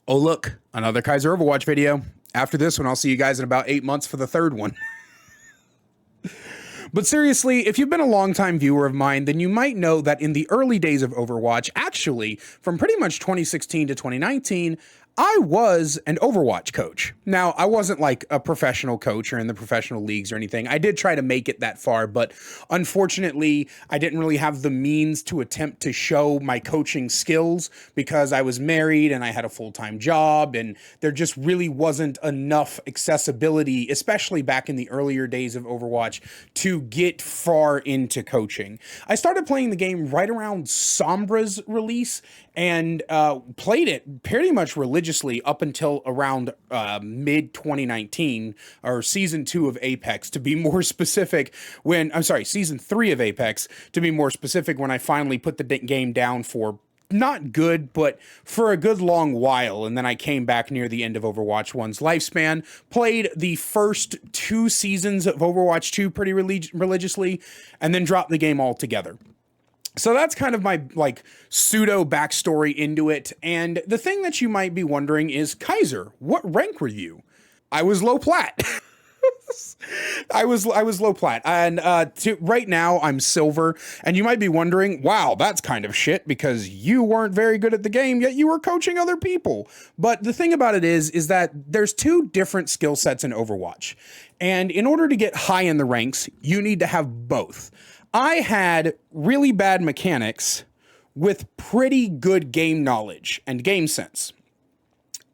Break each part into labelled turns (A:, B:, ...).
A: Oh, look, another Kaiser Overwatch video. After this one, I'll see you guys in about 8 months for the third one. But seriously, if you've been a longtime viewer of mine, then you might know that in the early days of Overwatch, actually, from pretty much 2016 to 2019, I was an Overwatch coach. Now, I wasn't like a professional coach or in the professional leagues or anything. I did try to make it that far, but unfortunately, I didn't really have the means to attempt to show my coaching skills because I was married and I had a full-time job, and there just really wasn't enough accessibility, especially back in the earlier days of Overwatch, to get far into coaching. I started playing the game right around Sombra's release and played it pretty much religiously up until around mid 2019, or season 2 of Apex to be more specific. Season 3 of Apex to be more specific, when I finally put the game down for not good, but for a good long while. And then I came back near the end of Overwatch 1's lifespan, played the first 2 seasons of Overwatch 2 pretty religiously, and then dropped the game altogether. So that's kind of my pseudo backstory into it. And the thing that you might be wondering is, Kaiser, what rank were you? I was low plat. I was low plat, and right now I'm silver. And you might be wondering, wow, that's kind of shit because you weren't very good at the game, yet you were coaching other people. But the thing about it is that there's 2 different skill sets in Overwatch, and in order to get high in the ranks, you need to have both. I had really bad mechanics with pretty good game knowledge and game sense.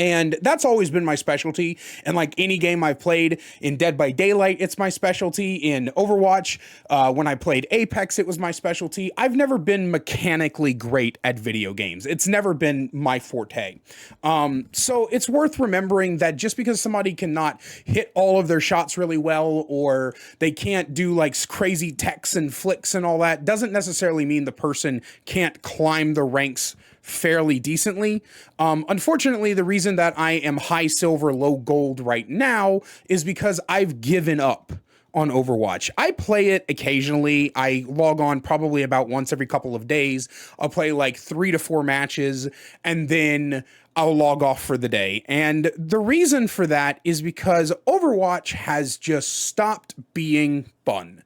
A: And that's always been my specialty. And like any game I've played, in Dead by Daylight, it's my specialty. In Overwatch, when I played Apex, it was my specialty. I've never been mechanically great at video games. It's never been my forte. So it's worth remembering that just because somebody cannot hit all of their shots really well, or they can't do like crazy techs and flicks and all that, doesn't necessarily mean the person can't climb the ranks fairly decently. Unfortunately, the reason that I am high silver, low gold right now is because I've given up on Overwatch. I play it occasionally. I log on probably about once every couple of days. I'll play like 3 to 4 matches, and then I'll log off for the day. And the reason for that is because Overwatch has just stopped being fun.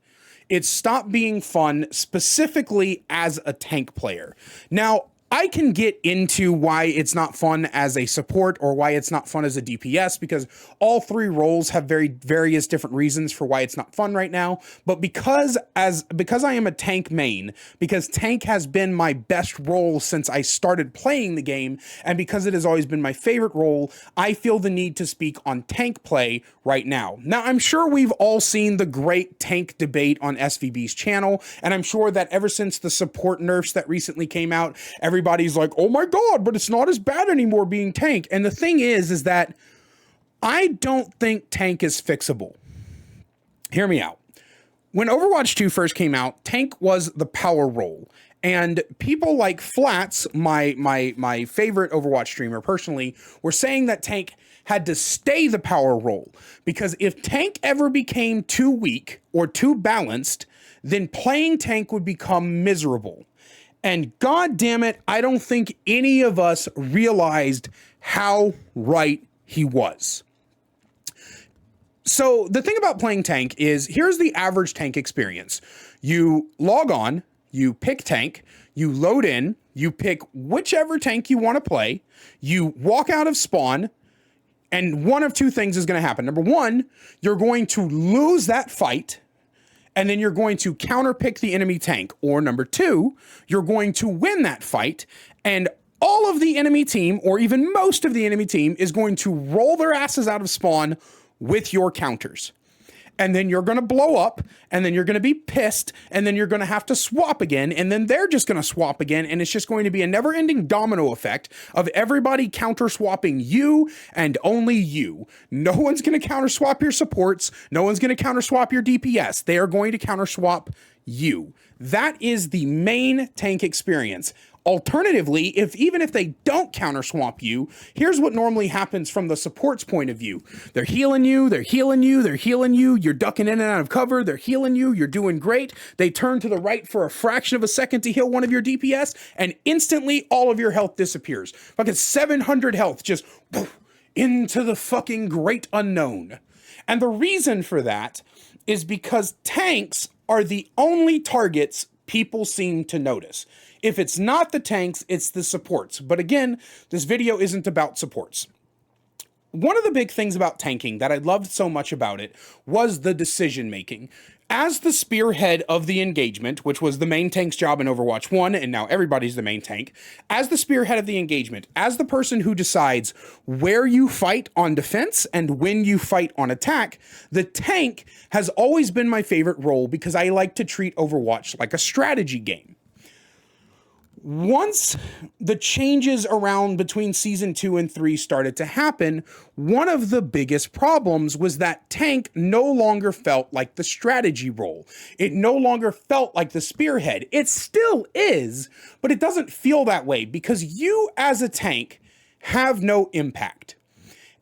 A: It stopped being fun specifically as a tank player. Now, I can get into why it's not fun as a support or why it's not fun as a DPS, because all 3 roles have various different reasons for why it's not fun right now. But because I am a tank main, because tank has been my best role since I started playing the game, and because it has always been my favorite role, I feel the need to speak on tank play right now. Now, I'm sure we've all seen the great tank debate on SVB's channel, and I'm sure that ever since the support nerfs that recently came out, everybody's like, oh my God, but it's not as bad anymore being tank. And the thing is that I don't think tank is fixable. Hear me out. When Overwatch 2 first came out, tank was the power role. And people like Flats, my favorite Overwatch streamer personally, were saying that tank had to stay the power role, because if tank ever became too weak or too balanced, then playing tank would become miserable. And God damn it, I don't think any of us realized how right he was. So the thing about playing tank is, here's the average tank experience. You log on, you pick tank, you load in, you pick whichever tank you want to play, you walk out of spawn, and one of 2 things is going to happen. Number 1, you're going to lose that fight, and then you're going to counterpick the enemy tank. Or number 2, you're going to win that fight, and all of the enemy team, or even most of the enemy team, is going to roll their asses out of spawn with your counters. And then you're going to blow up, and then you're going to be pissed, and then you're going to have to swap again, and then they're just going to swap again, and it's just going to be a never-ending domino effect of everybody counter-swapping you and only you. No one's going to counter-swap your supports. No one's going to counter-swap your DPS. They are going to counter-swap you. That is the main tank experience. Alternatively, even if they don't counter swamp you, here's what normally happens from the support's point of view. They're healing you, they're healing you, they're healing you, you're ducking in and out of cover, they're healing you, you're doing great. They turn to the right for a fraction of a second to heal one of your DPS, and instantly all of your health disappears. Fucking 700 health just poof, into the fucking great unknown. And the reason for that is because tanks are the only targets people seem to notice. If it's not the tanks, it's the supports. But again, this video isn't about supports. One of the big things about tanking that I loved so much about it was the decision making. As the spearhead of the engagement, which was the main tank's job in Overwatch 1, and now everybody's the main tank, as the spearhead of the engagement, as the person who decides where you fight on defense and when you fight on attack, the tank has always been my favorite role because I like to treat Overwatch like a strategy game. Once the changes around between season 2 and 3 started to happen, one of the biggest problems was that tank no longer felt like the strategy role. It no longer felt like the spearhead. It still is, but it doesn't feel that way because you as a tank have no impact.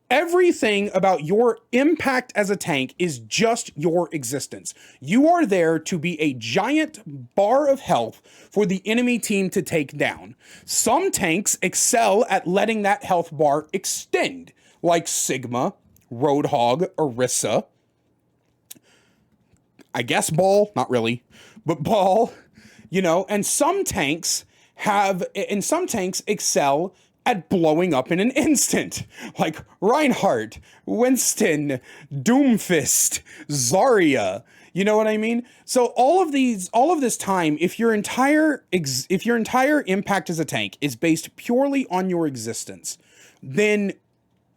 A: Everything about your impact as a tank is just your existence. You are there to be a giant bar of health for the enemy team to take down. Some tanks excel at letting that health bar extend, like Sigma, Roadhog, Orisa. I guess Ball, not really, but Ball, and some tanks excel at blowing up in an instant, like Reinhardt, Winston, Doomfist, Zarya. You know what I mean? So all of this time, if your entire impact as a tank is based purely on your existence, then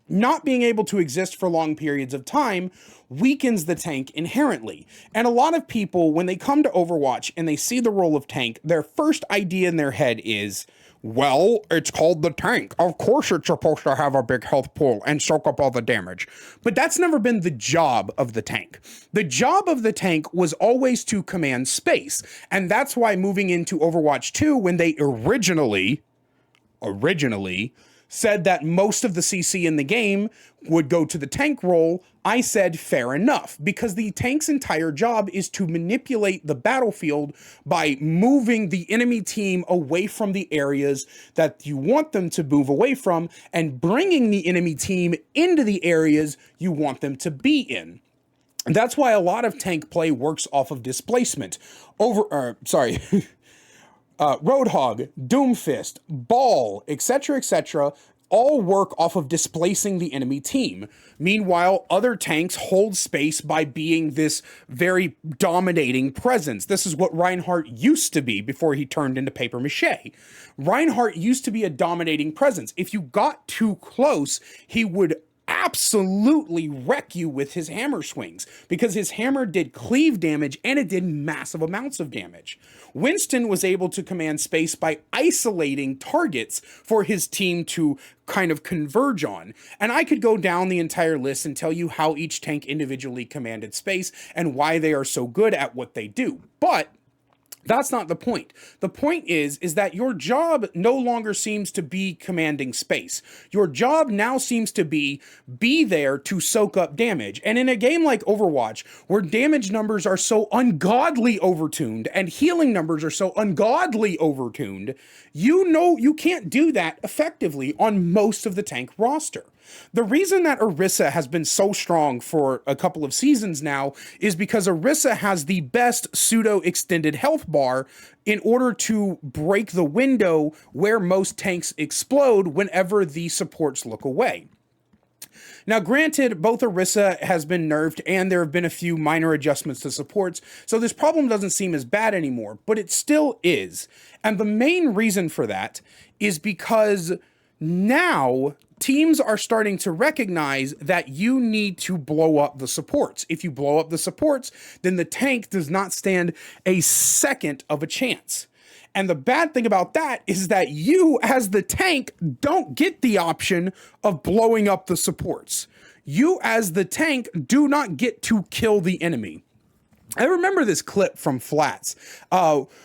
A: not being able to exist for long periods of time weakens the tank inherently. And a lot of people, when they come to Overwatch and they see the role of tank, their first idea in their head is, well, it's called the tank. Of course it's supposed to have a big health pool and soak up all the damage. But that's never been the job of the tank. The job of the tank was always to command space. And that's why moving into Overwatch 2, when they originally said that most of the CC in the game would go to the tank role, I said fair enough, because the tank's entire job is to manipulate the battlefield by moving the enemy team away from the areas that you want them to move away from and bringing the enemy team into the areas you want them to be in. And that's why a lot of tank play works off of displacement. Roadhog, Doomfist, Ball, etc., all work off of displacing the enemy team. Meanwhile, other tanks hold space by being this very dominating presence. This is what Reinhardt used to be before he turned into paper mache. Reinhardt used to be a dominating presence. If you got too close, he would absolutely wreck you with his hammer swings because his hammer did cleave damage and it did massive amounts of damage. Winston was able to command space by isolating targets for his team to kind of converge on. And I could go down the entire list and tell you how each tank individually commanded space and why they are so good at what they do. But that's not the point. The point is that your job no longer seems to be commanding space. Your job now seems to be there to soak up damage. And in a game like Overwatch, where damage numbers are so ungodly overtuned and healing numbers are so ungodly overtuned, you can't do that effectively on most of the tank roster. The reason that Orisa has been so strong for a couple of seasons now is because Orisa has the best pseudo-extended health bar in order to break the window where most tanks explode whenever the supports look away. Now, granted, both Orisa has been nerfed and there have been a few minor adjustments to supports, so this problem doesn't seem as bad anymore, but it still is. And the main reason for that is because now teams are starting to recognize that you need to blow up the supports. If you blow up the supports, then the tank does not stand a second of a chance. And the bad thing about that is that you, as the tank, don't get the option of blowing up the supports. You, as the tank, do not get to kill the enemy. I remember this clip from Flats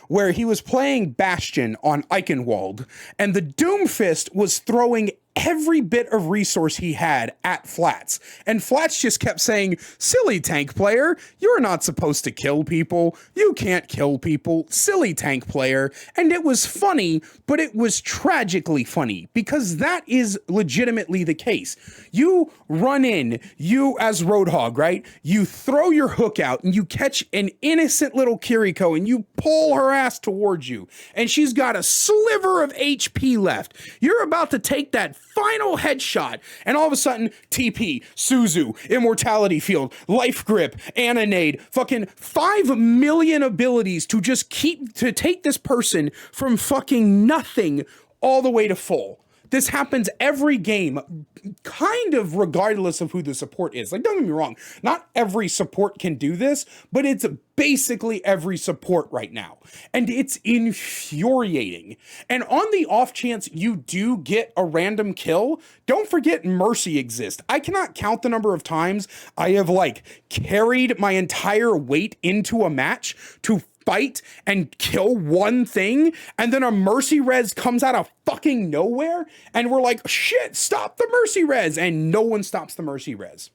A: where he was playing Bastion on Eichenwald, and the Doomfist was throwing every bit of resource he had at Flats. And Flats just kept saying, silly tank player, you're not supposed to kill people. You can't kill people. Silly tank player. And it was funny, but it was tragically funny because that is legitimately the case. You run in, you as Roadhog, right? You throw your hook out and you catch an innocent little Kiriko and you pull her ass towards you. And she's got a sliver of HP left. You're about to take that final headshot, and all of a sudden, TP, Suzu, Immortality Field, Life Grip, Annonade, fucking 5 million abilities to just to take this person from fucking nothing all the way to full. This happens every game, kind of regardless of who the support is. Like, don't get me wrong, not every support can do this, but it's basically every support right now. And it's infuriating. And on the off chance you do get a random kill, don't forget Mercy exists. I cannot count the number of times I have, like, carried my entire weight into a match to fight and kill one thing, and then a Mercy res comes out of fucking nowhere, and we're like, shit, stop the Mercy res, and no one stops the Mercy res.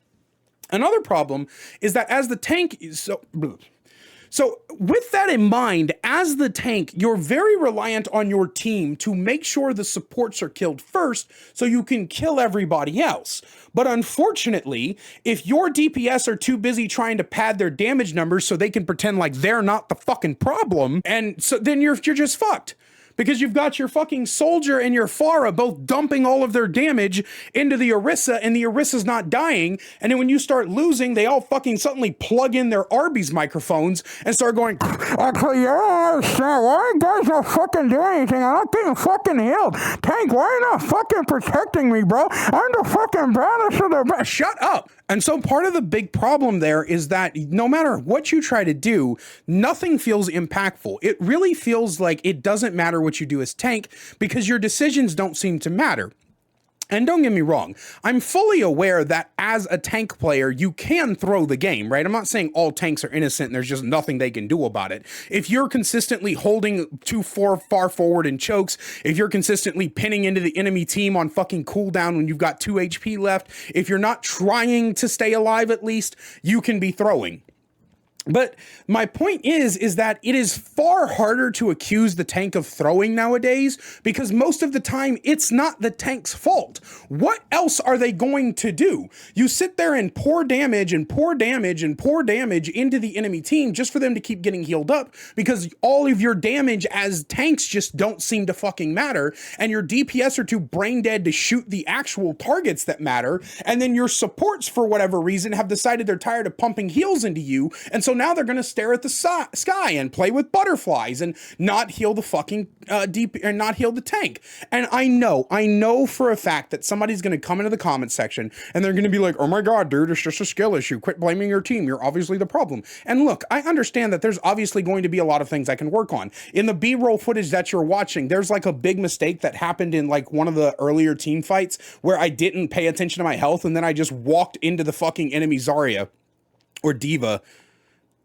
A: Another problem is that as the tank is so with that in mind, as the tank, you're very reliant on your team to make sure the supports are killed first so you can kill everybody else. But unfortunately, if your DPS are too busy trying to pad their damage numbers so they can pretend like they're not the fucking problem, and so then you're just fucked. Because you've got your fucking Soldier and your Pharah both dumping all of their damage into the Orisa, and the Orisa's not dying. And then when you start losing, they all fucking suddenly plug in their Arby's microphones and start going, actually, yeah, I understand. Why you guys not fucking doing anything? I'm not getting fucking healed. Tank, why are you not fucking protecting me, bro? I'm the fucking baddest of the best. Shut up. And so part of the big problem there is that no matter what you try to do, nothing feels impactful. It really feels like it doesn't matter what you do as tank because your decisions don't seem to matter. And don't get me wrong, I'm fully aware that as a tank player, you can throw the game, right? I'm not saying all tanks are innocent and there's just nothing they can do about it. If you're consistently holding too far forward in chokes, if you're consistently pinning into the enemy team on fucking cooldown when you've got 2 HP left, if you're not trying to stay alive at least, you can be throwing. But my point is that it is far harder to accuse the tank of throwing nowadays because most of the time it's not the tank's fault. What else are they going to do? You sit there and pour damage and pour damage and pour damage into the enemy team just for them to keep getting healed up because all of your damage as tanks just don't seem to fucking matter, and your DPS are too brain dead to shoot the actual targets that matter, and then your supports for whatever reason have decided they're tired of pumping heals into you, and so now they're going to stare at the sky and play with butterflies and not heal the fucking not heal the tank. And I know for a fact that somebody's going to come into the comments section and they're going to be like, oh my god, dude, it's just a skill issue. Quit blaming your team. You're obviously the problem. And look, I understand that there's obviously going to be a lot of things I can work on. In the B-roll footage that you're watching, there's like a big mistake that happened in like one of the earlier team fights where I didn't pay attention to my health and then I just walked into the fucking enemy Zarya or Diva.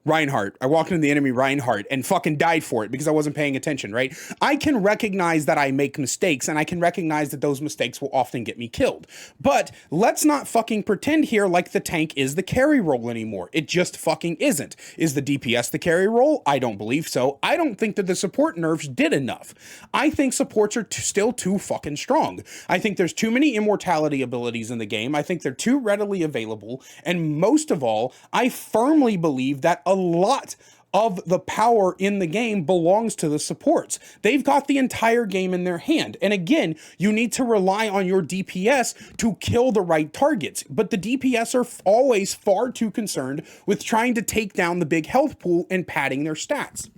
A: Reinhardt. I walked into the enemy Reinhardt and fucking died for it because I wasn't paying attention, right? I can recognize that I make mistakes and I can recognize that those mistakes will often get me killed. But let's not fucking pretend here like the tank is the carry role anymore. It just fucking isn't. Is the DPS the carry role? I don't believe so. I don't think that the support nerfs did enough. I think supports are still too fucking strong. I think there's too many immortality abilities in the game. I think they're too readily available. And most of all, I firmly believe that a lot of the power in the game belongs to the supports. They've got the entire game in their hand. And again, you need to rely on your DPS to kill the right targets. But the DPS are always far too concerned with trying to take down the big health pool and padding their stats.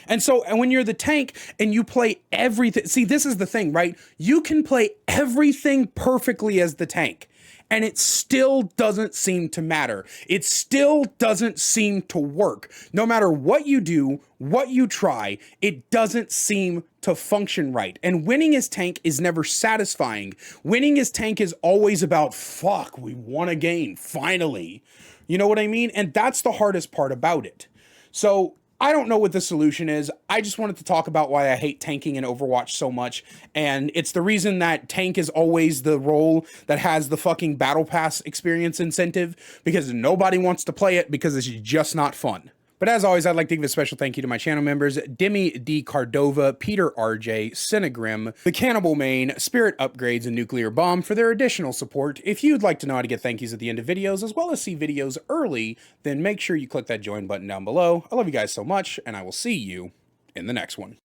A: And so when you're the tank and you play everything, see, this is the thing, right? You can play everything perfectly as the tank, and it still doesn't seem to matter. It still doesn't seem to work. No matter what you do, what you try, it doesn't seem to function right. And winning as tank is never satisfying. Winning as tank is always about, fuck, we won a game, finally. You know what I mean? And that's the hardest part about it. So I don't know what the solution is. I just wanted to talk about why I hate tanking in Overwatch so much. And it's the reason that tank is always the role that has the fucking battle pass experience incentive, because nobody wants to play it because it's just not fun. But as always, I'd like to give a special thank you to my channel members, Demi D. Cardova, Peter RJ, Cinegrim, The Cannibal Main, Spirit Upgrades, and Nuclear Bomb for their additional support. If you'd like to know how to get thank yous at the end of videos, as well as see videos early, then make sure you click that join button down below. I love you guys so much, and I will see you in the next one.